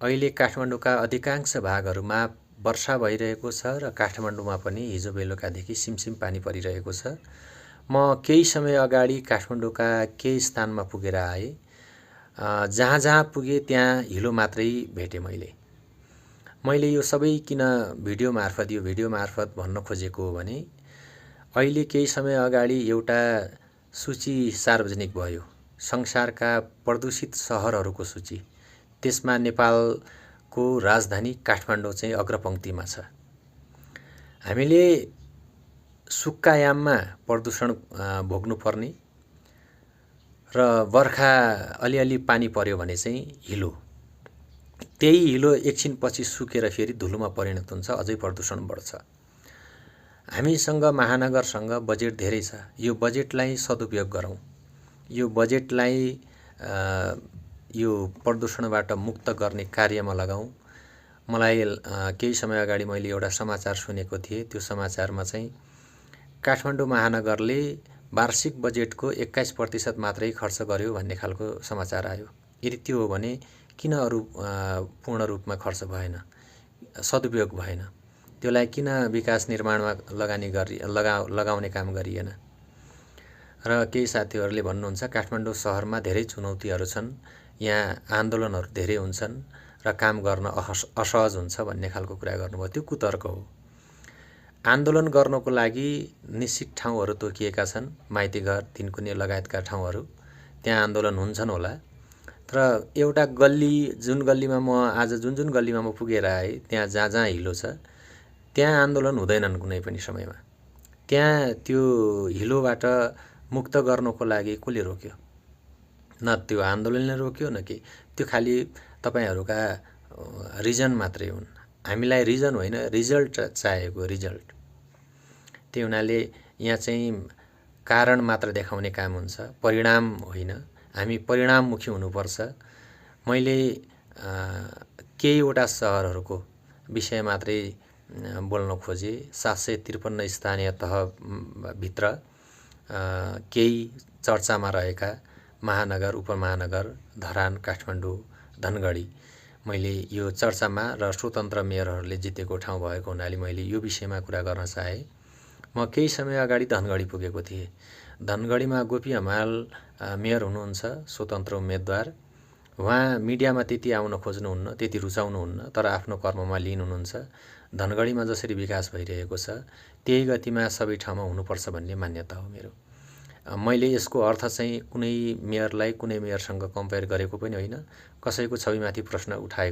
अहिले काठमाडौँका अधिकांश भागहरूमा वर्षा भइरहेको छ र काठमाडौँमा पनि हिजो बेलुकादेखि सिमसिम पानी परिरहेको छ। म केही समय अगाडि काठमाडौँका केही स्थानमा पुगेर आएँ। जहाँ जहाँ पुगेँ त्यहाँ हिलो मात्रै भेटेँ मैले यो सबै किन भिडियो मार्फत भन्न खोजेको हो भने अहिले केही समय अगाडि एउटा सूची सार्वजनिक भयो, संसारका प्रदूषित सहरहरूको सूची। त्यसमा नेपालको राजधानी काठमाडौँ चाहिँ अग्रपङ्क्तिमा छ। हामीले सुक्खायाममा प्रदूषण भोग्नुपर्ने र बर्खा अलिअलि पानी पर्यो भने चाहिँ हिलो, त्यही हिलो एकछिनपछि सुकेर फेरि धुलोमा परिणत हुन्छ, अझै प्रदूषण बढ्छ। हामीसँग महानगरसँग बजेट धेरै छ। यो बजेटलाई सदुपयोग गरौँ। यो बजेटलाई यो प्रदूषणबाट मुक्त गर्ने कार्यमा लगाऊँ। मलाई केही समय अगाडि मैले एउटा समाचार सुनेको थिएँ। त्यो समाचारमा चाहिँ काठमाडौँ महानगरले वार्षिक बजेटको 21% मात्रै खर्च गर्यो भन्ने खालको समाचार आयो। यदि त्यो हो भने किन अरू पूर्ण रूपमा खर्च भएन, सदुपयोग भएन? त्यसलाई किन विकास निर्माणमा लगाउने काम गरिएन? र केही साथीहरूले भन्नुहुन्छ काठमाडौँ सहरमा धेरै चुनौतीहरू छन्, यहाँ आन्दोलनहरू धेरै हुन्छन् र काम गर्न असहज हुन्छ भन्ने खालको कुरा गर्नुभयो। त्यो कुतर्क हो। आन्दोलन गर्नको लागि निश्चित ठाउँहरू तोकिएका छन्, माइतीघर, तिनकुने लगायतका ठाउँहरू। त्यहाँ आन्दोलन हुन्छन् होला। तर एउटा गल्ली, जुन गल्लीमा म आज जुन गल्लीमा म पुगेर आएँ, त्यहाँ जहाँ जहाँ हिलो छ त्यहाँ आन्दोलन हुँदैनन् कुनै पनि समयमा। त्यहाँ त्यो हिलोबाट मुक्त गर्नको लागि कसले रोक्यो? न त्यो आन्दोलनले रोक्यो न के। त्यो खालि तपाईहरुका रिजन मात्रै हुन्। हामीलाई रिजन होइन, रिजल्ट चाहिएको, रिजल्ट। त्यही हुनाले यहाँ चाहिँ कारण मात्र देखाउने काम हुन्छ, परिणाम होइन। हामी परिणाममुखी हुनुपर्छ। मैले केहीवटा सहरहरूको विषय मात्रै बोल्न खोजे। 753 स्थानीय तहभित्र केही चर्चामा रहेका महानगर, उपमहानगर, धरान, काठमाडौँ, धनगढी, मैले यो चर्चामा र स्वतन्त्र मेयरहरूले जितेको ठाउँ भएको हुनाले मैले यो विषयमा कुरा गर्न चाहे। म केही समय अगाडि धनगढी पुगेको थिएँ। धनगढीमा गोपी हमाल मेयर हुनुहुन्छ, स्वतन्त्र उम्मेदवार। उहाँ मिडियामा त्यति आउन खोज्नुहुन्न, त्यति रुचाउनुहुन्न, तर आफ्नो कर्ममा लिन हुनुहुन्छ। धनगढीमा जसरी विकास भइरहेको छ त्यही गतिमा सबै ठाउँमा हुनुपर्छ भन्ने मान्यता हो मेरो। मैले यसको अर्थ चाहिँ कुनै मेयरलाई कुनै मेयरसँग कम्पेयर गरेको पनि होइन, कसैको छविमाथि प्रश्न उठाएको